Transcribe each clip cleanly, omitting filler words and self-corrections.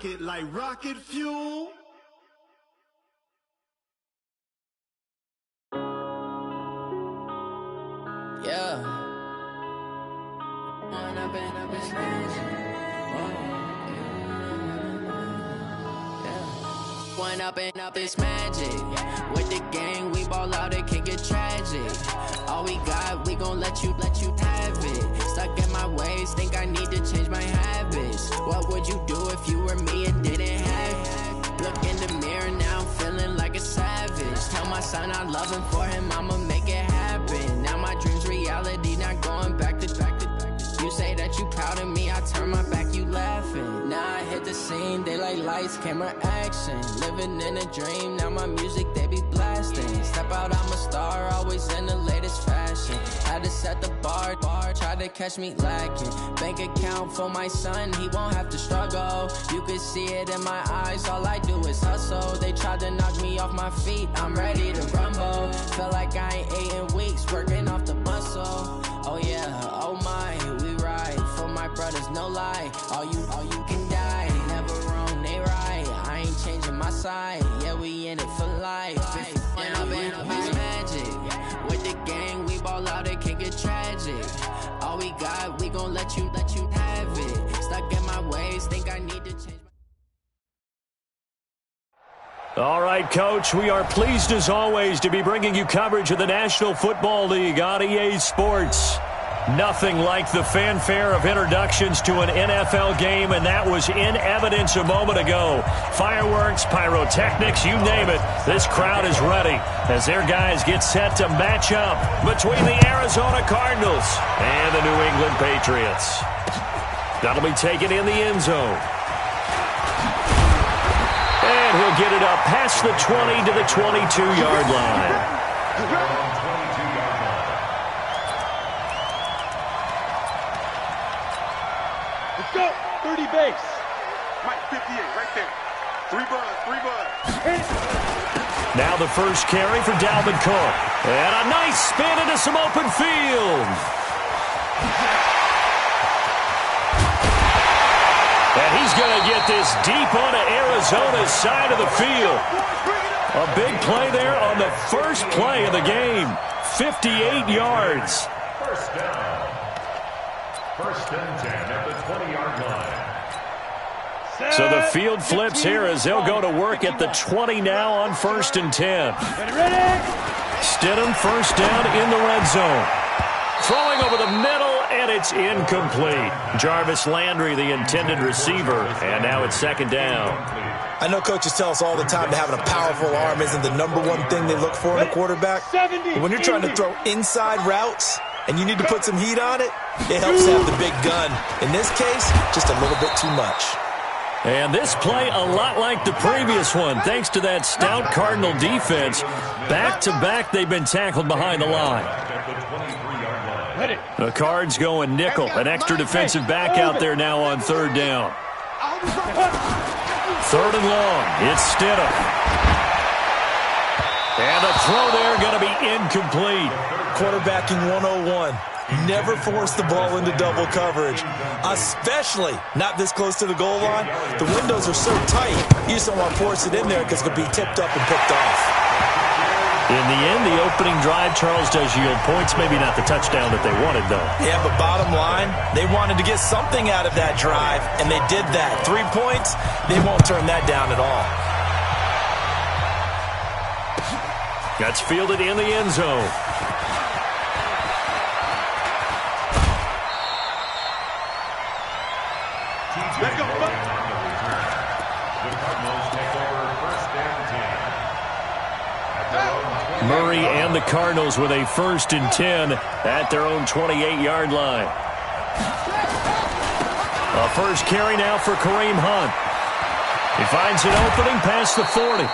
rocket like rocket fuel. Yeah. One up and up is magic. With the gang, we ball out, it can get tragic. All we got, we gon' let you have it. Stuck in my ways, think I need to change my habits. What would you do if you were me and didn't have it? Look in the mirror, now I'm feeling like a savage. Tell my son I love him, for him I'ma make it happen. Now my dream's reality, not going back to. You say that you proud of me, I turn my back, you laughing. Now I hit the scene, they like lights, camera, action. Living in a dream, now my music, they be blasting. Step out, I'm a star, always in the latest fashion. Had to set the bar, try to catch me lacking. Bank account for my son, he won't have to struggle. You can see it in my eyes, all I do is hustle. They tried to knock me off my feet, I'm ready to rumble. Feel like I ain't ate in weeks, working off the muscle. Oh yeah, oh my, we ride for my brothers, no lie. All you can die, never wrong, they right. I ain't changing my side, yeah, we in it for life. When up and up is magic. With the gang, we ball out, it can get tragic. All we got, we gon' let you have it. Stuck in my ways, think I need to change. All right, Coach, we are pleased as always to be bringing you coverage of the National Football League on EA Sports. Nothing like the fanfare of introductions to an NFL game, and that was in evidence a moment ago. Fireworks, pyrotechnics, you name it. This crowd is ready as their guys get set to match up between the Arizona Cardinals and the New England Patriots. That'll be taken in the end zone. And he'll get it up past the 20 to the 22-yard line. Let's go. 30 base. Mike, 58, right there. Three buds. Now the first carry for Dalvin Cook. And a nice spin into some open field. And he's going to get this deep onto Arizona's side of the field. A big play there on the first play of the game. 58 yards. First down. First and 10 at the 20-yard line. So the field flips here as they'll go to work at the 20 now on first and 10. Stidham first down in the red zone. Throwing over the middle, and it's incomplete. Jarvis Landry, the intended receiver, and now it's second down. I know coaches tell us all the time that having a powerful arm isn't the #1 thing they look for in a quarterback. But when you're trying to throw inside routes and you need to put some heat on it, it helps to have the big gun. In this case, just a little bit too much. And this play a lot like the previous one, thanks to that stout Cardinal defense. Back-to-back, they've been tackled behind the line. The Cards going nickel, an extra defensive back out there now on third down. Third and long, it's Stidham. And the throw there going to be incomplete. Quarterbacking 101. Never force the ball into double coverage, especially not this close to the goal line. The windows are so tight, you just don't want to force it in there because it could be tipped up and picked off. In the end, the opening drive, Charles, does yield points. Maybe not the touchdown that they wanted, though. Yeah, but bottom line, they wanted to get something out of that drive, and they did that. 3 points, they won't turn that down at all. That's fielded in the end zone. Murray and the Cardinals with a first and 10 at their own 28-yard line. A first carry now for Kareem Hunt. He finds an opening past the 40.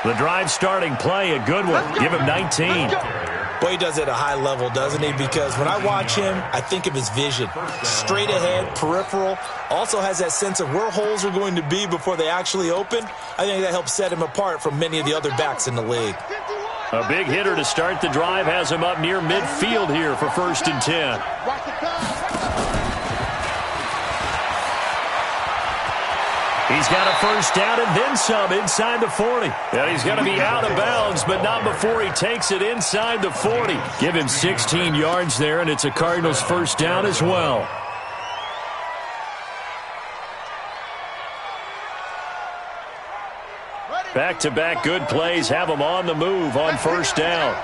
The drive starting play, a good one. Give him 19. Boy, he does it at a high level, doesn't he? Because when I watch him, I think of his vision. Straight ahead, peripheral. Also has that sense of where holes are going to be before they actually open. I think that helps set him apart from many of the other backs in the league. A big hitter to start the drive has him up near midfield here for first and 10. He's got a first down and then some inside the 40. And he's going to be out of bounds, but not before he takes it inside the 40. Give him 16 yards there, and it's a Cardinals first down as well. Back-to-back good plays have them on the move on first down.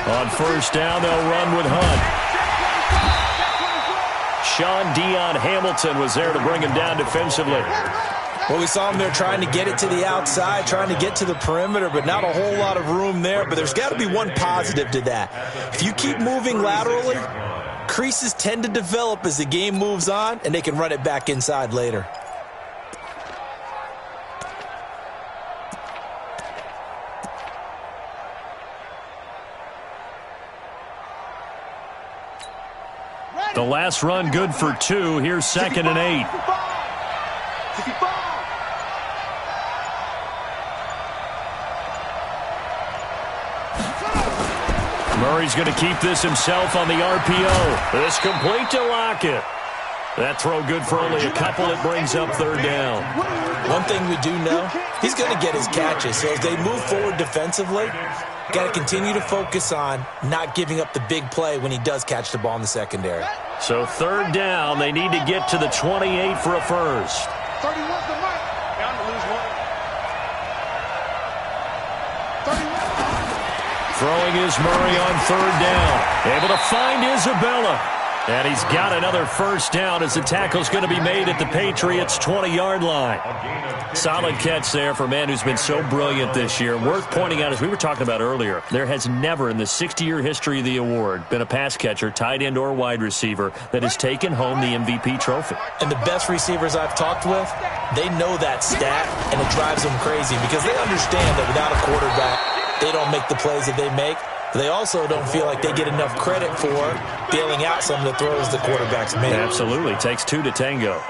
On first down, they'll run with Hunt. Sean Dion Hamilton was there to bring him down defensively. Well, we saw him there trying to get it to the outside, trying to get to the perimeter, but not a whole lot of room there. But there's got to be one positive to that. If you keep moving laterally, creases tend to develop as the game moves on, and they can run it back inside later. The last run good for 2. Here's 2nd and 8. Murray's going to keep this himself on the RPO. This complete to Lockett. That throw good for only a couple. It brings up 3rd down. One thing we do know, he's going to get his catches. So as they move forward defensively, got to continue to focus on not giving up the big play when he does catch the ball in the secondary. So 3rd down, they need to get to the 28 for a first. 31's the mark. Down to lose 1. 31. Throwing is Murray on 3rd down. Able to find Isabella. And he's got another first down as the tackle's going to be made at the Patriots' 20-yard line. Solid catch there for a man who's been so brilliant this year. Worth pointing out, as we were talking about earlier, there has never in the 60-year history of the award been a pass catcher, tight end, or wide receiver that has taken home the MVP trophy. And the best receivers I've talked with, they know that stat, and it drives them crazy because they understand that without a quarterback, they don't make the plays that they make. They also don't feel like they get enough credit for bailing out some of the throws the quarterbacks make. Absolutely. Takes 2 to tango.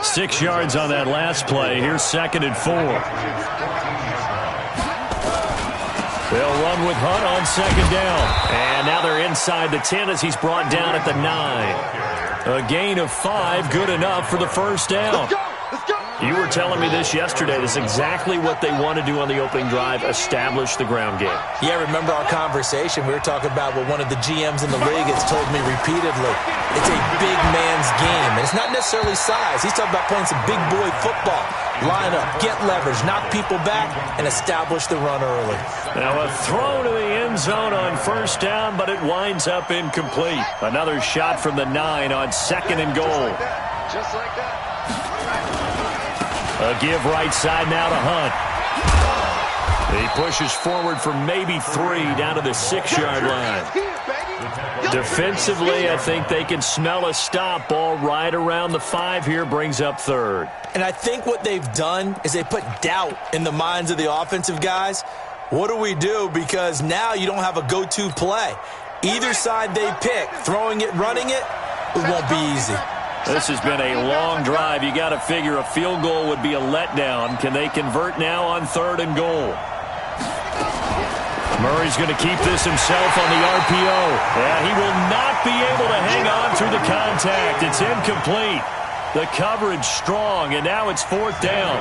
6 yards on that last play. Here's 2nd and 4. They'll run with Hunt on 2nd down. And now they're inside the 10 as he's brought down at the 9. A gain of 5, good enough for the first down. You were telling me this yesterday. This is exactly what they want to do on the opening drive, establish the ground game. Yeah, remember our conversation? We were talking about what one of the GMs in the league has told me repeatedly. It's a big man's game, and it's not necessarily size. He's talking about playing some big boy football. Line up, get leverage, knock people back, and establish the run early. Now a throw to the end zone on first down, but it winds up incomplete. Another shot from the 9 on 2nd and goal. Just like that. A give right side now to Hunt. He pushes forward for maybe 3 down to the 6-yard line. Defensively, I think they can smell a stop. Ball right around the 5 here, brings up 3rd. And I think what they've done is they put doubt in the minds of the offensive guys. What do we do? Because now you don't have a go-to play. Either side they pick, throwing it, running it, it won't be easy. This has been a long drive. You got to figure a field goal would be a letdown. Can they convert now on 3rd and goal? Murray's going to keep this himself on the RPO. And he will not be able to hang on through the contact. It's incomplete. The coverage strong, and now it's 4th down.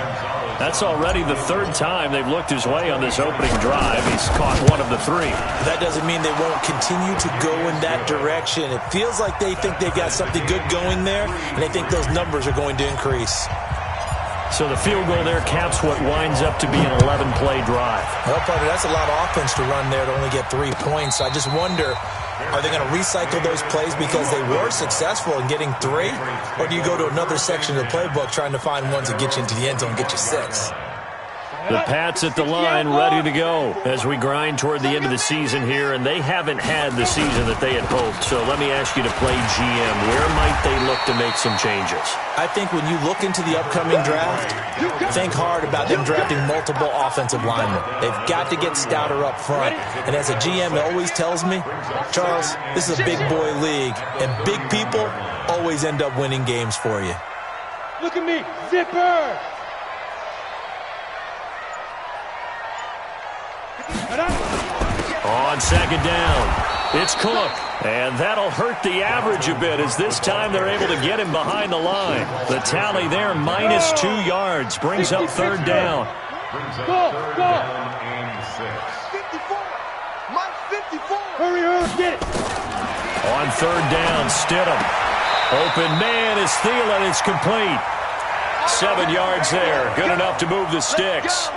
That's already the 3rd time they've looked his way on this opening drive. He's caught 1 of the 3. That doesn't mean they won't continue to go in that direction. It feels like they think they've got something good going there, and they think those numbers are going to increase. So the field goal there caps what winds up to be an 11-play drive. Well, partner, that's a lot of offense to run there to only get 3 points. I just wonder, are they going to recycle those plays because they were successful in getting 3? Or do you go to another section of the playbook trying to find ones that get you into the end zone and get you 6? The Pats at the line, ready to go as we grind toward the end of the season here, and they haven't had the season that they had hoped. So let me ask you to play GM. Where might they look to make some changes? I think when you look into the upcoming draft, think hard about them drafting multiple offensive linemen. They've got to get stouter up front. And as a GM, it always tells me, Charles, this is a big boy league, and big people always end up winning games for you. Look at me, zipper! On second down, it's Cook. And that'll hurt the average a bit as this time they're able to get him behind the line. The tally there, minus 2 yards, brings up third down. Brings up third down and 6. 54. Mike 54. Hurry, get it. On third down, Stidham. Open man is Thielen. It's complete. 7 yards there. Good enough to move the sticks.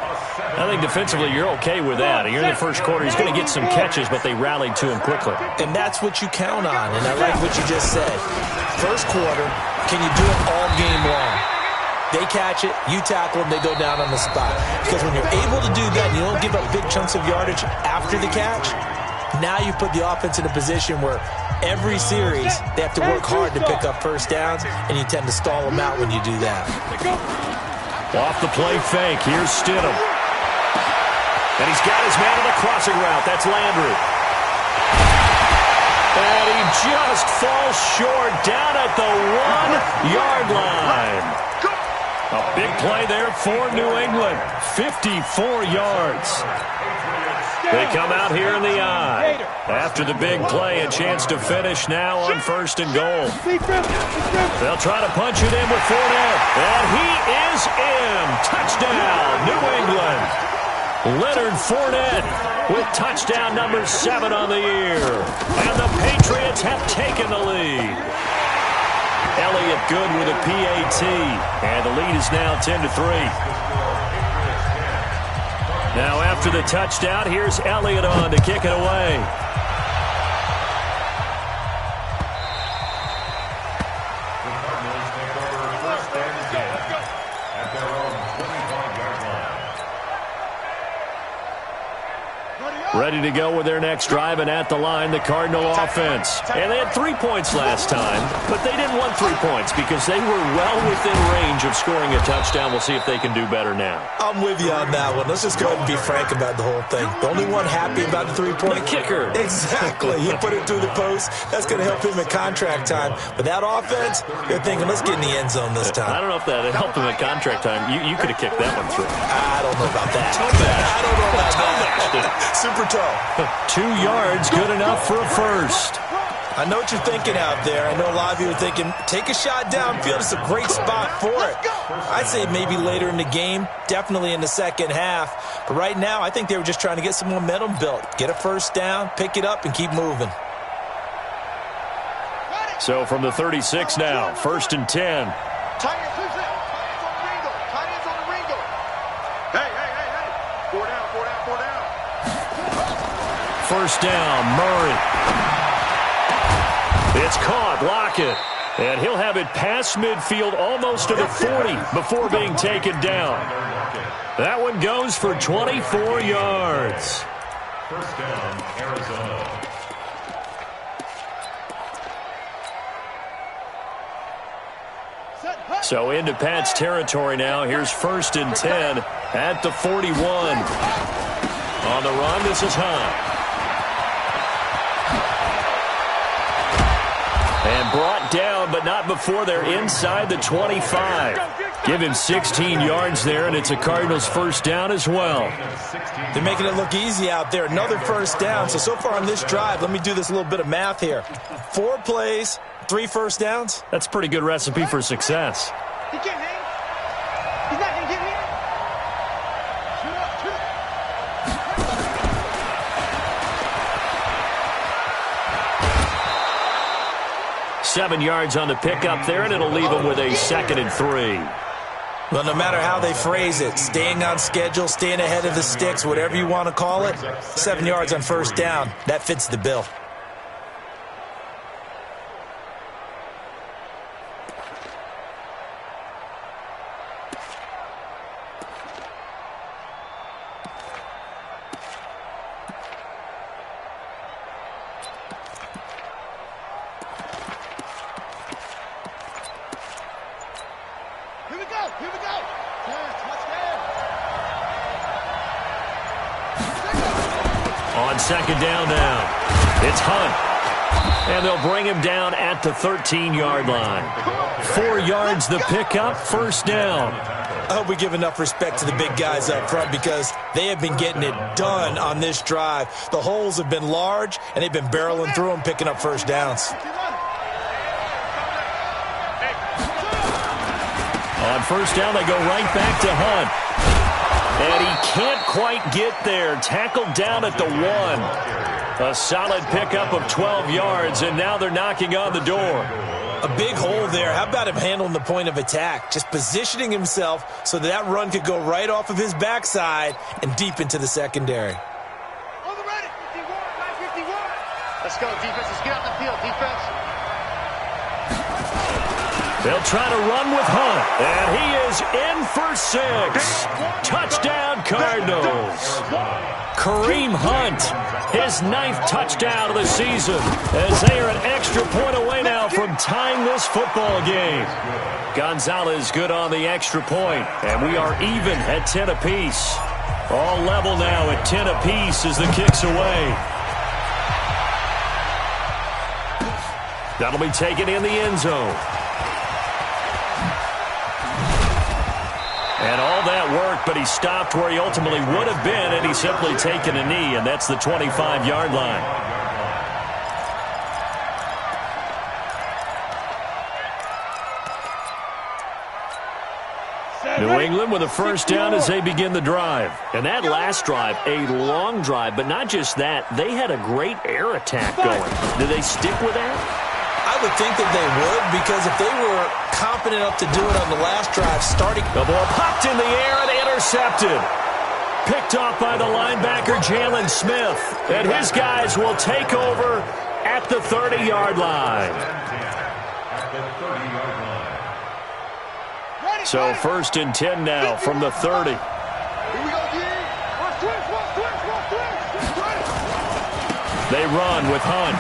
I think defensively you're okay with that. You're in the first quarter. He's going to get some catches, but they rallied to him quickly. And that's what you count on, and I like what you just said. First quarter, can you do it all game long? They catch it, you tackle them, they go down on the spot. Because when you're able to do that and you don't give up big chunks of yardage after the catch, now you put the offense in a position where every series they have to work hard to pick up first downs, and you tend to stall them out when you do that. Off the play fake, here's Stidham. And he's got his man on the crossing route. That's Landry. And he just falls short down at the 1-yard line. A big play there for New England. 54 yards. They come out here in the eye. After the big play, a chance to finish now on first and goal. They'll try to punch it in with Fournette. And he is in. Touchdown, New England. Leonard Fournette with touchdown number 7 on the year. And the Patriots have taken the lead. Elliott good with a PAT. And the lead is now 10-3. Now after the touchdown, here's Elliott on to kick it away. The Cardinals take over first and 10 at their own 25-yard line. Ready to go with their next drive, and at the line, the Cardinal offense. And they had 3 points last time, but they didn't want 3 points because they were well within range of scoring a touchdown. We'll see if they can do better now. I'm with you on that one. Let's just go ahead and be frank about the whole thing. The only one happy about the 3-point kicker. Exactly. He put it through the post. That's going to help him in contract time. But that offense, they're thinking, let's get in the end zone this time. I don't know if that helped him at contract time. You could have kicked that one through. I don't know about that. I don't know about that. Super toe. 2 yards, good enough for a first. I know what you're thinking out there. I know a lot of you are thinking, take a shot downfield. It's a great spot for it. I'd say maybe later in the game, definitely in the second half. But right now, I think they were just trying to get some momentum built. Get a first down, pick it up, and keep moving. So from the 36 now, first and 10. First down, Murray. It's caught, Lockett. And he'll have it past midfield almost to the 40 before being taken down. That one goes for 24 yards. First down, Arizona. So into Pat's territory now. Here's first and 10 at the 41. On the run, this is Hunt. And brought down, but not before they're inside the 25. Give him 16 yards there, and it's a Cardinals first down as well. They're making it look easy out there. Another first down. So far on this drive, let me do this little bit of math here. 4 plays, 3 first downs. That's a pretty good recipe for success. He can't hang. He's not going to get hit. 7 yards on the pickup there, and it'll leave them with a 2nd and 3. Well, no matter how they phrase it, staying on schedule, staying ahead of the sticks, whatever you want to call it, 7 yards on first down, that fits the bill. On second down now, it's Hunt. And they'll bring him down at the 13-yard line. 4 yards the pickup, first down. I hope we give enough respect to the big guys up front because they have been getting it done on this drive. The holes have been large, and they've been barreling through them, picking up first downs. On first down, they go right back to Hunt. And he can't quite get there. Tackled down at the 1. A solid pickup of 12 yards, and now they're knocking on the door. A big hole there. How about him handling the point of attack? Just positioning himself so that run could go right off of his backside and deep into the secondary. On the ready. 51. Let's go, defense. Let's get out the field, defense. They'll try to run with Hunt, and he is in for 6. Touchdown, Cardinals. Kareem Hunt, his 9th touchdown of the season, as they are an extra point away now from tying this football game. Gonzalez good on the extra point, and we are even at 10 apiece. All level now at 10 apiece as the kick's away. That'll be taken in the end zone. And all that worked, but he stopped where he ultimately would have been, and he's simply taken a knee, and that's the 25-yard line. New England with a first down as they begin the drive. And that last drive, a long drive, but not just that, they had a great air attack going. Do they stick with that? I would think that they would, because if they were confident enough to do it on the last drive, starting... The ball popped in the air and intercepted. Picked off by the linebacker, Jalen Smith. And his guys will take over at the 30-yard line. So first and 10 now from the 30. Here we go, They run with Hunt.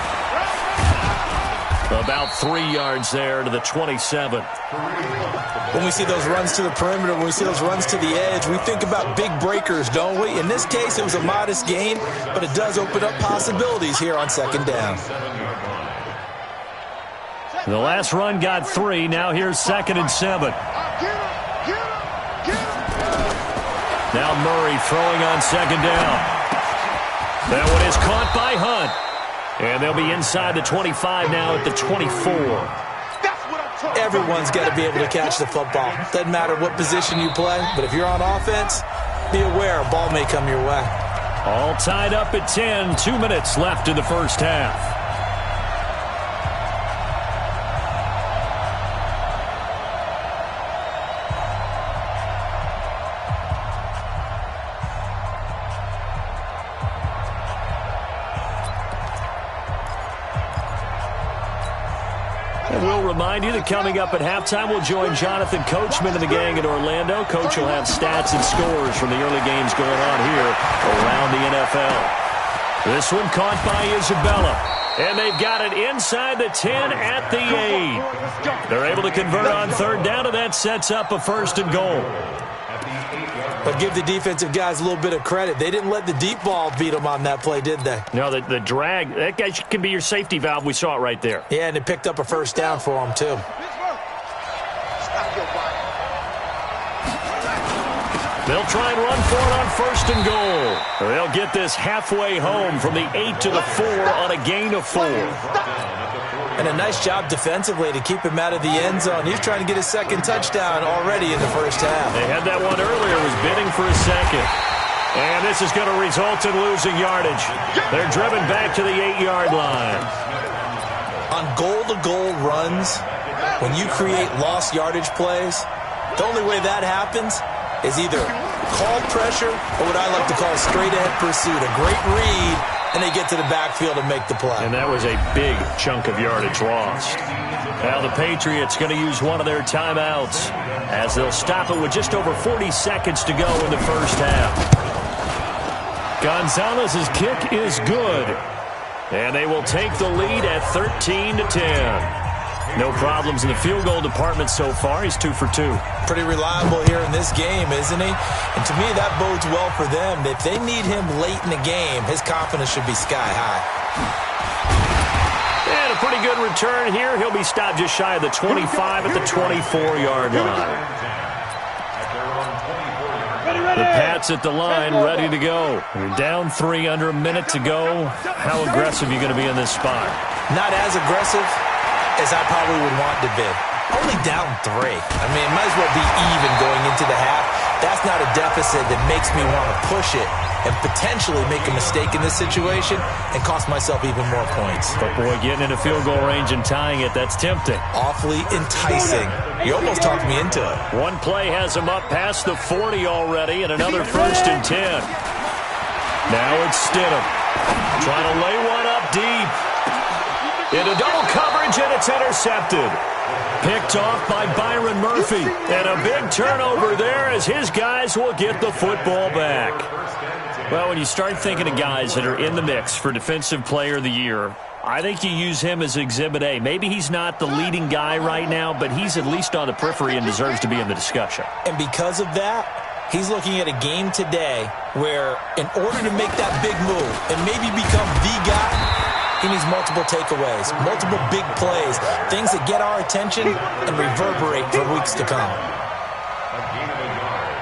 About 3 yards there to the 27. When we see those runs to the perimeter, when we see those runs to the edge, we think about big breakers, don't we? In this case, it was a modest gain, but it does open up possibilities here on second down. The last run got 3. Now here's 2nd and 7. Now Murray throwing on 2nd down. That one is caught by Hunt. And they'll be inside the 25 now at the 24. Everyone's got to be able to catch the football. Doesn't matter what position you play, but if you're on offense, be aware a ball may come your way. All tied up at 10. 2 minutes left in the first half. We'll remind you that coming up at halftime, we'll join Jonathan Coachman and the gang in Orlando. Coach will have stats and scores from the early games going on here around the NFL. This one caught by Isabella. And they've got it inside the 10 at the 8. They're able to convert on third down, and that sets up a 1st and goal. But give the defensive guys a little bit of credit. They didn't let the deep ball beat them on that play, did they? No, the drag, that guy can be your safety valve. We saw it right there. Yeah, and it picked up a 1st down for them, too. They'll try and run for it on 1st and goal. They'll get this halfway home from the 8 to the 4 on a gain of 4. And a nice job defensively to keep him out of the end zone. He's trying to get his 2nd touchdown already in the first half. They had that one earlier, was bidding for a 2nd. And this is going to result in losing yardage. They're driven back to the 8-yard line. On goal-to-goal runs, when you create lost yardage plays, the only way that happens is either called pressure or what I like to call straight-ahead pursuit. A great read, and they get to the backfield and make the play. And that was a big chunk of yardage lost. Now the Patriots going to use one of their timeouts as they'll stop it with just over 40 seconds to go in the first half. Gonzalez's kick is good. And they will take the lead at 13-10. No problems in the field goal department so far. He's 2 for 2. Pretty reliable here in this game, isn't he? And to me, that bodes well for them. If they need him late in the game, his confidence should be sky high. And a pretty good return here. He'll be stopped just shy of the 25 at the 24-yard line. The Pats at the line, ready to go. You're down 3 under a minute to go. How aggressive are you going to be in this spot? Not as aggressive as I probably would want to be. Only down 3. I mean, it might as well be even going into the half. That's not a deficit that makes me want to push it and potentially make a mistake in this situation and cost myself even more points. But, boy, getting into field goal range and tying it, that's tempting. Awfully enticing. You almost talked me into it. One play has him up past the 40 already, and another 1st and 10. Now it's Stidham trying to lay one up deep. Into double coverage, and it's intercepted. Picked off by Byron Murphy. And a big turnover there as his guys will get the football back. Well, when you start thinking of guys that are in the mix for Defensive Player of the Year, I think you use him as Exhibit A. Maybe he's not the leading guy right now, but he's at least on the periphery and deserves to be in the discussion. And because of that, he's looking at a game today where in order to make that big move and maybe become the guy, he needs multiple takeaways, multiple big plays, things that get our attention and reverberate for weeks to come. A gain of a yard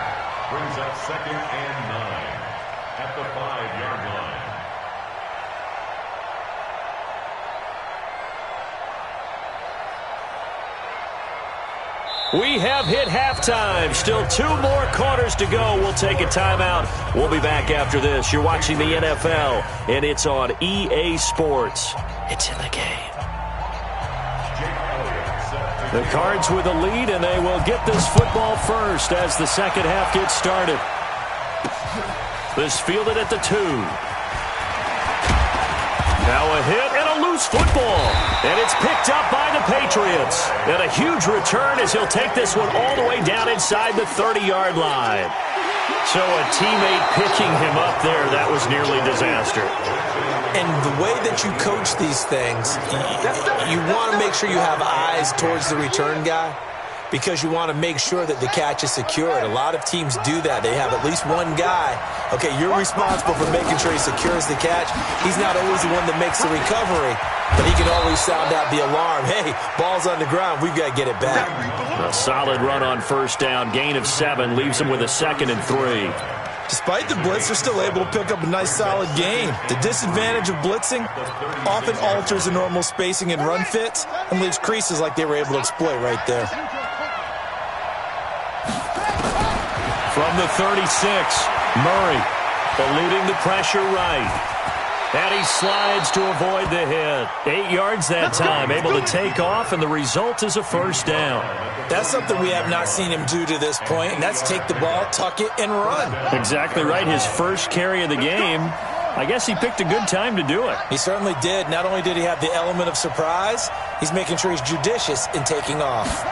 brings up 2nd and 9 at the 5-yard line. We have hit halftime. Still 2 more quarters to go. We'll take a timeout. We'll be back after this. You're watching the NFL, and it's on EA Sports. It's in the game. The Cards with a lead, and they will get this football first as the second half gets started. This fielded at the 2. Now a hit and a loose football. And it's picked up by the Patriots. And a huge return as he'll take this one all the way down inside the 30-yard line. So a teammate picking him up there, that was nearly disaster. And the way that you coach these things, you want to make sure you have eyes towards the return guy, because you want to make sure that the catch is secured. A lot of teams do that. They have at least one guy. Okay, you're responsible for making sure he secures the catch. He's not always the one that makes the recovery, but he can always sound out the alarm. Hey, ball's on the ground. We've got to get it back. A solid run on first down. Gain of 7 leaves him with a 2nd and 3. Despite the blitz, they're still able to pick up a nice, solid gain. The disadvantage of blitzing often alters the normal spacing and run fits and leaves creases like they were able to exploit right there. From the 36, Murray eluding the pressure right. And he slides to avoid the hit. 8 yards that time, able to take off, and the result is a first down. That's something we have not seen him do to this point, and that's take the ball, tuck it, and run. Exactly right. His first carry of the game. I guess he picked a good time to do it. He certainly did. Not only did he have the element of surprise, he's making sure he's judicious in taking off.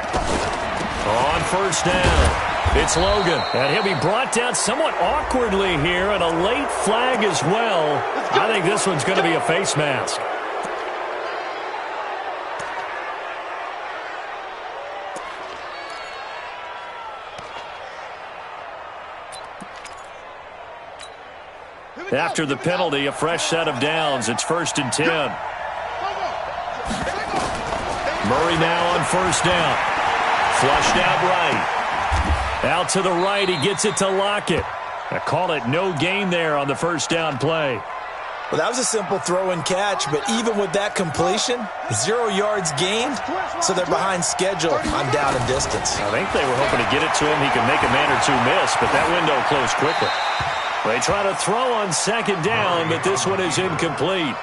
On first down, it's Logan. And he'll be brought down somewhat awkwardly here, and a late flag as well. I think this one's going to be a face mask. After the penalty, a fresh set of downs. It's 1st and 10. Murray now on first down. Flushed out right. Out to the right, he gets it to Lockett. I call it no gain there on the first down play. Well, that was a simple throw and catch, but even with that completion, 0 yards gained, so they're behind schedule on down and distance. I think they were hoping to get it to him. He could make a man or two miss, but that window closed quickly. They try to throw on second down, but this one is incomplete.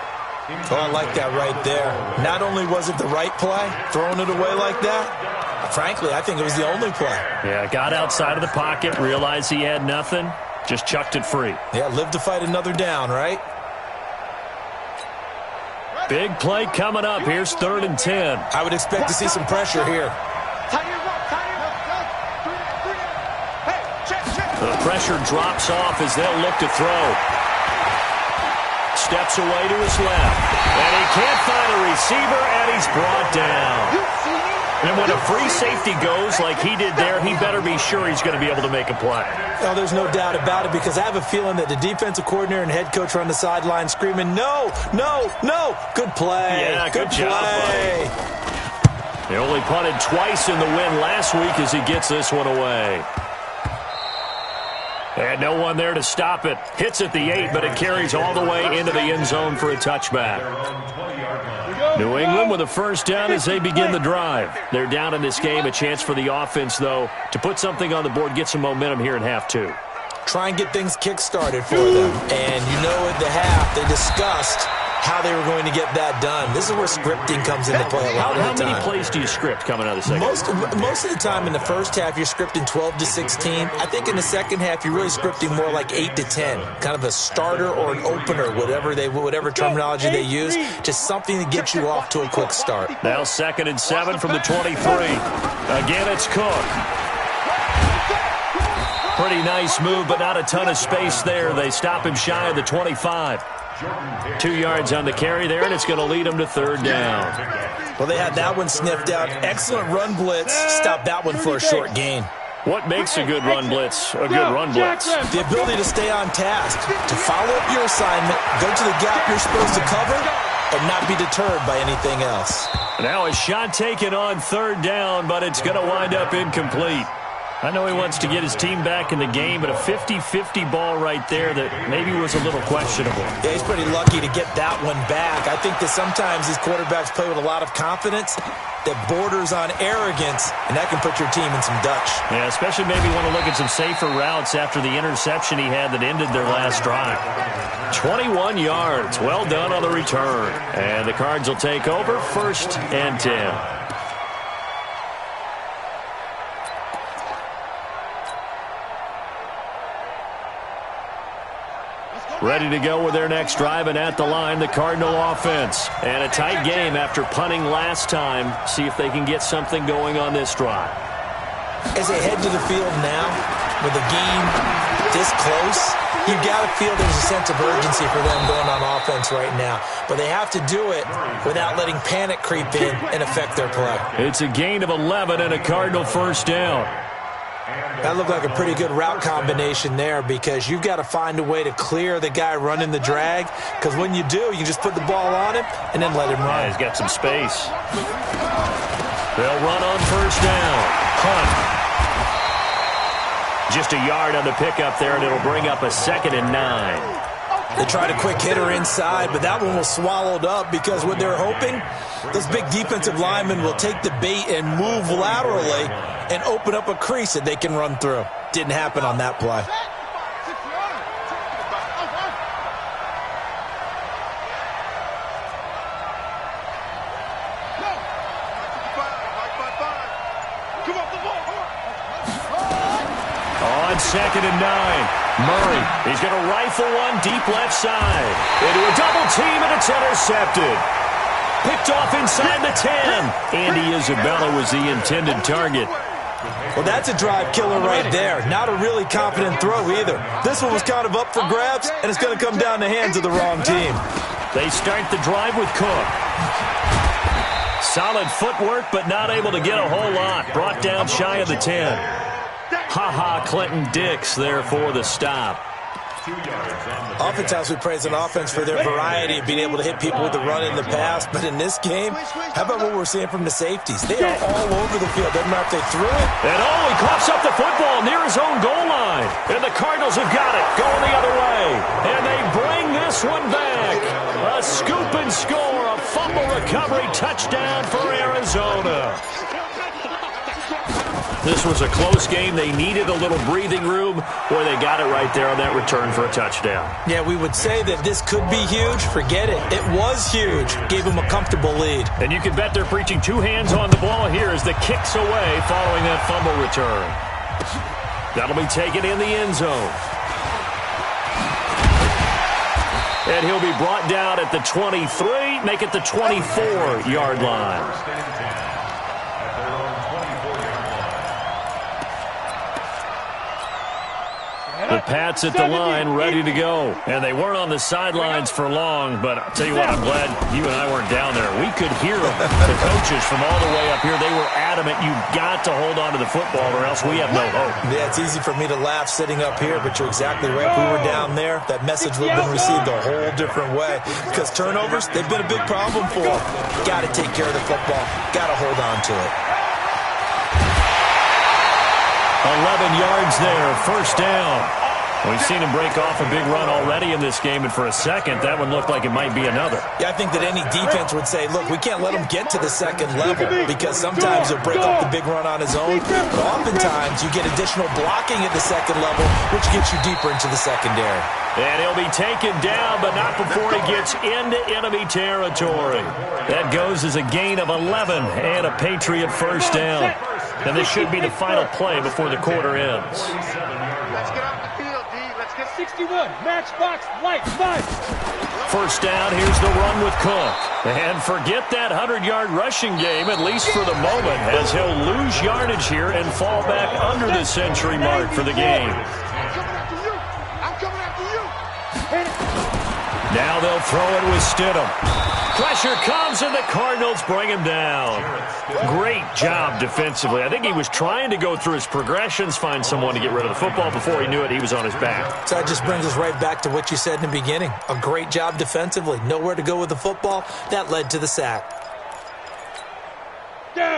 Oh, I like that right there. Not only was it the right play, throwing it away like that, frankly, I think it was the only play. Yeah, got outside of the pocket, realized he had nothing, just chucked it free. Yeah, live to fight another down, right? Big play coming up. Here's 3rd and 10. I would expect to see some pressure here. The pressure drops off as they'll look to throw. Steps away to his left. And he can't find a receiver, and he's brought down. And when a free safety goes like he did there, he better be sure he's going to be able to make a play. Oh, there's no doubt about it, because I have a feeling that the defensive coordinator and head coach are on the sideline screaming, no, no, no. Good play. Yeah, good job, play. Buddy. They only punted twice in the win last week as he gets this one away. And no one there to stop it. Hits at the 8, but it carries all the way into the end zone for a touchback. New England with a first down as they begin the drive. They're down in this game. A chance for the offense, though, to put something on the board, get some momentum here in half 2. Try and get things kick-started for them. And you know at the half they discussed how they were going to get that done. This is where scripting comes into play a lot of the time. How many plays do you script coming out of the second? Most of the time in the first half, you're scripting 12 to 16. I think in the second half, you're really scripting more like 8 to 10. Kind of a starter or an opener, whatever terminology they use. Just something to get you off to a quick start. Now 2nd and 7 from the 23. Again, it's Cook. Pretty nice move, but not a ton of space there. They stop him shy of the 25. 2 yards on the carry there, and it's going to lead them to 3rd down. Well, they had that one sniffed out. Excellent run blitz. Stop that one for a short gain. What makes a good run blitz a good run blitz? The ability to stay on task, to follow up your assignment, go to the gap you're supposed to cover, and not be deterred by anything else. Now a shot taken on 3rd down, but it's going to wind up incomplete. I know he wants to get his team back in the game, but a 50-50 ball right there that maybe was a little questionable. Yeah, he's pretty lucky to get that one back. I think that sometimes these quarterbacks play with a lot of confidence that borders on arrogance, and that can put your team in some Dutch. Yeah, especially maybe want to look at some safer routes after the interception he had that ended their last drive. 21 yards. Well done on the return. And the Cards will take over 1st and 10. Ready to go with their next drive, and at the line, the Cardinal offense. And a tight game after punting last time. See if they can get something going on this drive. As they head to the field now, with the game this close, you got to feel there's a sense of urgency for them going on offense right now. But they have to do it without letting panic creep in and affect their play. It's a gain of 11 and a Cardinal first down. That looked like a pretty good route combination there, because you've got to find a way to clear the guy running the drag, because when you do, you just put the ball on him and then let him run. Yeah, he's got some space. They'll run on first down. Hunt. Just a yard on the pickup there, and it'll bring up a 2nd and 9. They tried a quick hitter inside, but that one was swallowed up, because what they're hoping, those big defensive linemen will take the bait and move laterally and open up a crease that they can run through. Didn't happen on that play. On 2nd and 9. Murray, he's going to rifle one deep left side. Into a double team, and it's intercepted. Picked off inside the 10. Andy Isabella was the intended target. Well, that's a drive killer right there. Not a really confident throw either. This one was kind of up for grabs, and it's going to come down the hands of the wrong team. They start the drive with Cook. Solid footwork, but not able to get a whole lot. Brought down shy of the 10. Clinton Dix there for the stop. Oftentimes we praise an offense for their variety of being able to hit people with the run in the pass, but in this game, how about what we're seeing from the safeties? They are all over the field. Doesn't matter if they threw it. And he coughs up the football near his own goal line. And the Cardinals have got it, going the other way. And they bring this one back. A scoop and score, a fumble recovery touchdown for Arizona. This was a close game. They needed a little breathing room. Boy, they got it right there on that return for a touchdown. Yeah, we would say that this could be huge. Forget it. It was huge. Gave them a comfortable lead. And you can bet they're preaching 2 hands on the ball here as the kick's away following that fumble return. That'll be taken in the end zone. And he'll be brought down at the 23, make it the 24-yard line. The Pats at the line, ready to go. And they weren't on the sidelines for long, but I'll tell you what, I'm glad you and I weren't down there. We could hear them. The coaches from all the way up here, they were adamant, you've got to hold on to the football or else we have no hope. Yeah, it's easy for me to laugh sitting up here, but you're exactly right. If we were down there, that message would have been received a whole different way. Because turnovers, they've been a big problem for them. Got to take care of the football. Got to hold on to it. 11 yards there, first down. We've seen him break off a big run already in this game, and for a second, that one looked like it might be another. Yeah, I think that any defense would say, look, we can't let him get to the second level because sometimes he'll break off the big run on his own. But oftentimes, you get additional blocking at the second level, which gets you deeper into the secondary. And he'll be taken down, but not before he gets into enemy territory. That goes as a gain of 11 and a Patriot first down. And this should be the final play before the quarter ends. Let's get off the field, D. Let's get 61, matchbox, light, 5. First down, here's the run with Cook. And forget that 100-yard rushing game, at least for the moment, as he'll lose yardage here and fall back under the century mark for the game. I'm coming after you. Now they'll throw it with Stidham. Pressure comes, and the Cardinals bring him down. Great job defensively. I think he was trying to go through his progressions, find someone to get rid of the football. Before he knew it, he was on his back. So that just brings us right back to what you said in the beginning. A great job defensively. Nowhere to go with the football. That led to the sack.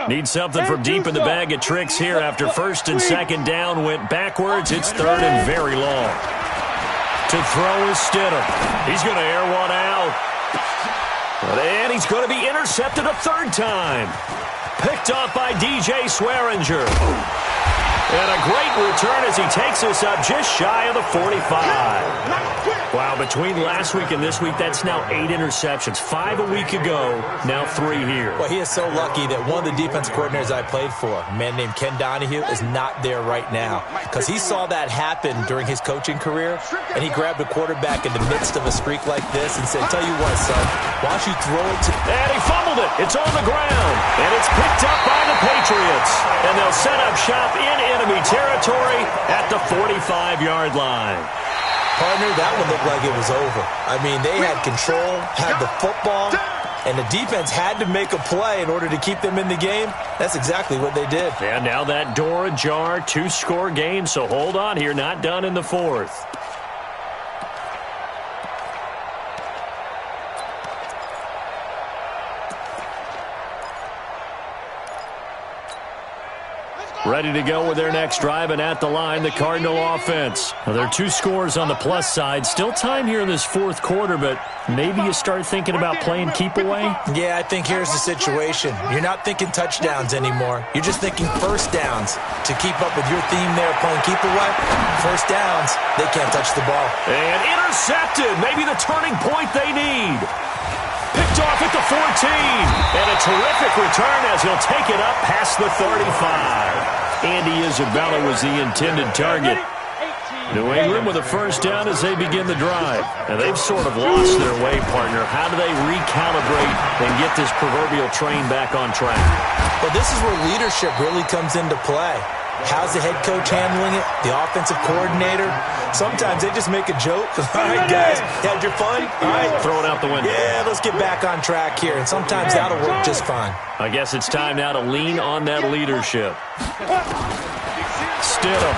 Need something from deep in the bag of tricks here after first and second down went backwards. It's third and very long. To throw is Stidham. He's going to air one out. And he's going to be intercepted a third time. Picked off by DJ Swearinger. And a great return as he takes us up just shy of the 45. Wow, between last week and this week, that's now 8 interceptions. 5 a week ago, now 3 here. Well, he is so lucky that one of the defense coordinators I played for, a man named Ken Donahue, is not there right now. Because he saw that happen during his coaching career, and he grabbed a quarterback in the midst of a streak like this and said, tell you what, son, why don't you throw it to... And he fumbled it. It's on the ground. And it's picked up by the Patriots. And they'll set up shop in enemy territory at the 45-yard line. Partner, that one looked like it was over. I mean, they had control, had the football, and the defense had to make a play in order to keep them in the game. That's exactly what they did. And now that door ajar, 2-score game, so hold on here, not done in the fourth. Ready to go with their next drive, and at the line, the Cardinal offense. Now, there are 2 scores on the plus side. Still time here in this fourth quarter, but maybe you start thinking about playing keep away? Yeah, I think here's the situation. You're not thinking touchdowns anymore. You're just thinking first downs. To keep up with your theme there, playing keep away, first downs, they can't touch the ball. And intercepted. Maybe the turning point they need. Picked off at the 14. And a terrific return as he'll take it up past the 35. Andy Isabella was the intended target. New England with a first down as they begin the drive. And they've sort of lost their way, partner. How do they recalibrate and get this proverbial train back on track? Well, this is where leadership really comes into play. How's the head coach handling it? The offensive coordinator? Sometimes they just make a joke. All right, guys, had your fun? All right. Throw it out the window. Yeah, let's get back on track here. And sometimes that'll work just fine. I guess it's time now to lean on that leadership. Stidham.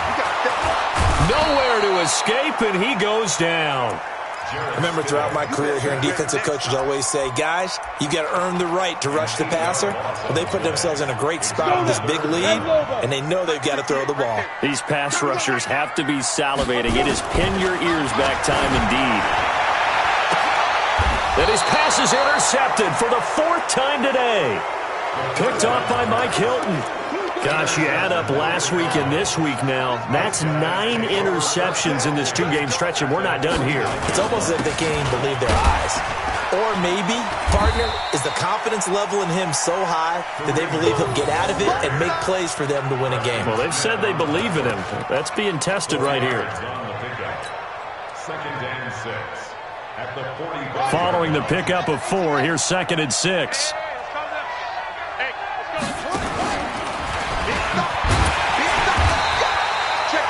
Nowhere to escape, and he goes down. I remember throughout my career hearing defensive coaches always say, guys, you got to earn the right to rush the passer. Well, they put themselves in a great spot with this big lead, and they know they've got to throw the ball. These pass rushers have to be salivating. It is pin your ears back time indeed. And his pass is intercepted for the 4th time today. Picked off by Mike Hilton. Gosh, you add up last week and this week now, that's 9 interceptions in this 2-game stretch, and we're not done here. It's almost as if they can't even believe their eyes. Or maybe, partner, is the confidence level in him so high that they believe he'll get out of it and make plays for them to win a game. Well, they've said they believe in him. That's being tested right here. Second and 6 at the 45. Following the pickup of 4, here's 2nd and 6.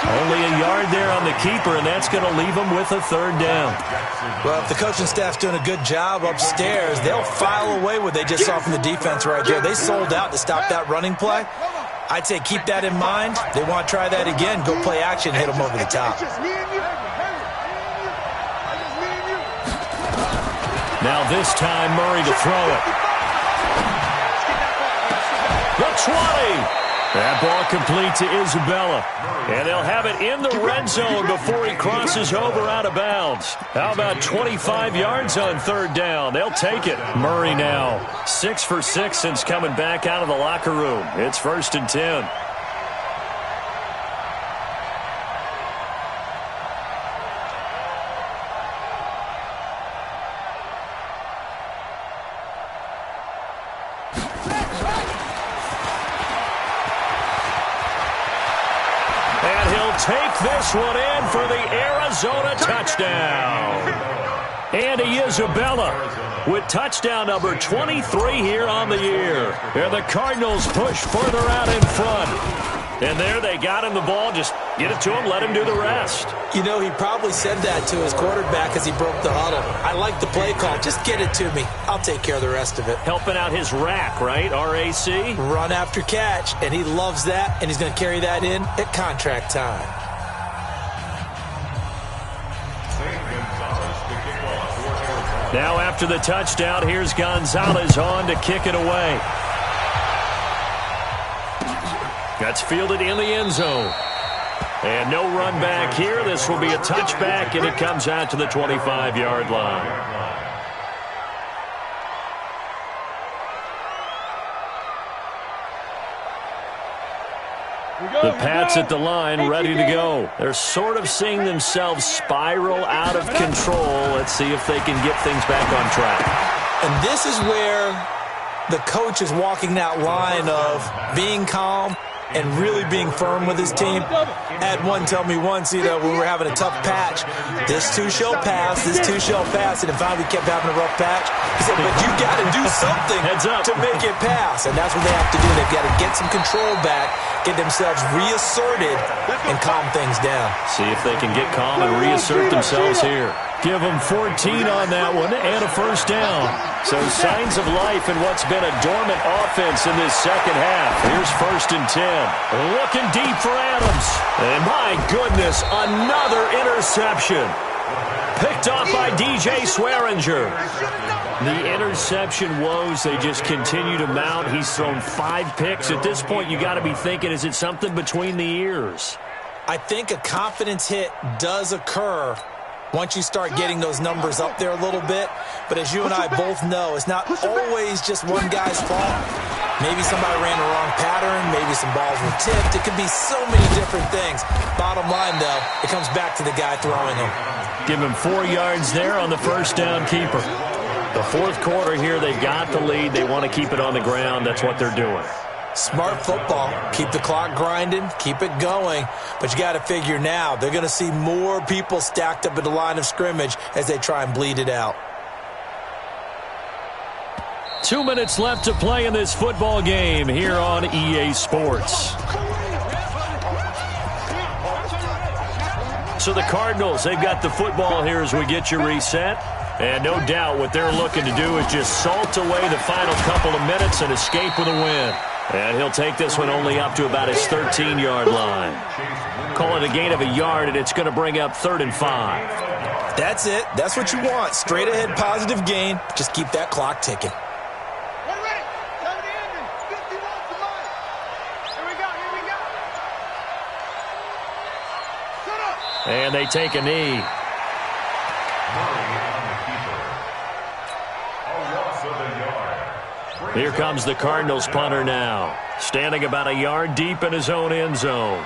Only a yard there on the keeper, and that's going to leave him with a 3rd down. Well, if the coaching staff's doing a good job upstairs, they'll file away what they just saw from the defense right there. They sold out to stop that running play. I'd say keep that in mind. They want to try that again. Go play action, hit them over the top. Now this time, Murray to throw it. The 20. That ball complete to Isabella. And they'll have it in the red zone before he crosses over out of bounds. How about 25 yards on third down? They'll take it. Murray now 6 for 6 since coming back out of the locker room. It's 1st and 10. Take this one in for the Arizona touchdown. Andy Isabella with touchdown number 23 here on the year. And the Cardinals push further out in front. And there they got him the ball. Just get it to him, let him do the rest. You know, he probably said that to his quarterback as he broke the huddle. I like the play call. Just get it to me. I'll take care of the rest of it. Helping out his rack, right? RAC? Run after catch, and he loves that, and he's going to carry that in at contract time. Now after the touchdown, here's Gonzalez on to kick it away. That's fielded in the end zone. And no run back here. This will be a touchback, and it comes out to the 25-yard line. The Pats at the line, ready to go. They're sort of seeing themselves spiral out of control. Let's see if they can get things back on track. And this is where the coach is walking that line of being calm and really being firm with his team. I had one tell me once, when we were having a tough patch, this too shall pass, this too shall pass, and if finally we kept having a rough patch, he said, but you got to do something to make it pass, and that's what they have to do. They've got to get some control back, get themselves reasserted, and calm things down. See if they can get calm and reassert themselves here. Give them 14 on that one and a first down. So signs of life in what's been a dormant offense in this second half. Here's 1st and 10. Looking deep for Adams. And my goodness, another interception. Picked off by DJ Swearinger. The interception woes, they just continue to mount. He's thrown 5 picks. At this point, you got to be thinking, is it something between the ears? I think a confidence hit does occur once you start getting those numbers up there a little bit. But as you and I both know, it's not always just one guy's fault. Maybe somebody ran the wrong pattern. Maybe some balls were tipped. It could be so many different things. Bottom line, though, it comes back to the guy throwing them. Give him 4 yards there on the first down keeper. The fourth quarter here, they've got the lead. They want to keep it on the ground. That's what they're doing. Smart football. Keep the clock grinding. Keep it going. But you got to figure now, they're going to see more people stacked up at the line of scrimmage as they try and bleed it out. 2 minutes left to play in this football game here on EA Sports. So the Cardinals, they've got the football here as we get you reset. And no doubt what they're looking to do is just salt away the final couple of minutes and escape with a win. And he'll take this one only up to about his 13-yard line. Call it a gain of a yard, and it's going to bring up 3rd and 5. That's it. That's what you want. Straight ahead positive gain. Just keep that clock ticking. And they take a knee. Here comes the Cardinals punter now, standing about a yard deep in his own end zone.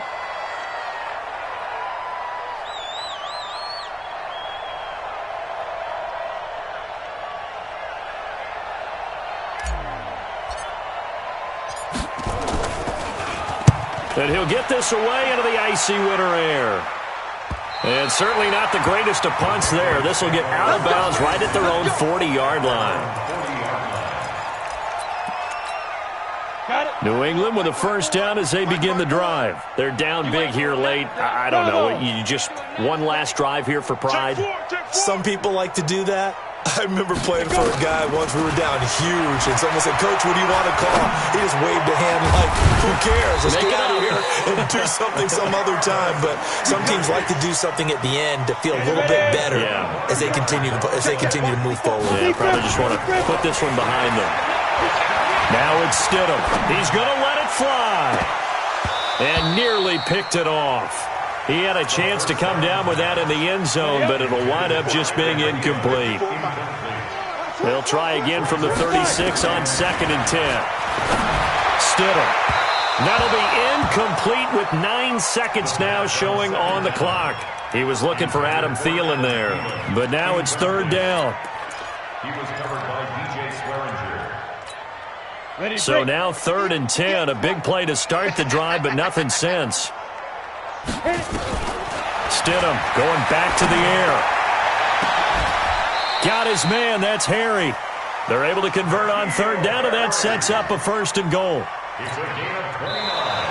And he'll get this away into the icy winter air. And certainly not the greatest of punts there. This will get out of bounds right at their own 40-yard line. New England with a first down as they begin the drive. They're down big here late. I don't know. You just one last drive here for pride. Some people like to do that. I remember playing for a guy once. We were down huge, and someone said, "Coach, what do you want to call?" He just waved a hand like, "Who cares? Let's get out of here and do something some other time." But some teams like to do something at the end to feel a little bit better as they continue to move forward. Yeah, probably just want to put this one behind them. Now it's Stidham. He's going to let it fly. And nearly picked it off. He had a chance to come down with that in the end zone, but it'll wind up just being incomplete. They'll try again from the 36 on 2nd and 10. Stidham. That'll be incomplete with 9 seconds now showing on the clock. He was looking for Adam Thielen there, but now it's 3rd down. He was covered by DJ Swearinger. So now 3rd and 10, a big play to start the drive, but nothing since. Stidham going back to the air. Got his man, that's Harry. They're able to convert on 3rd down, and that sets up a 1st and goal. It's a gain of 29.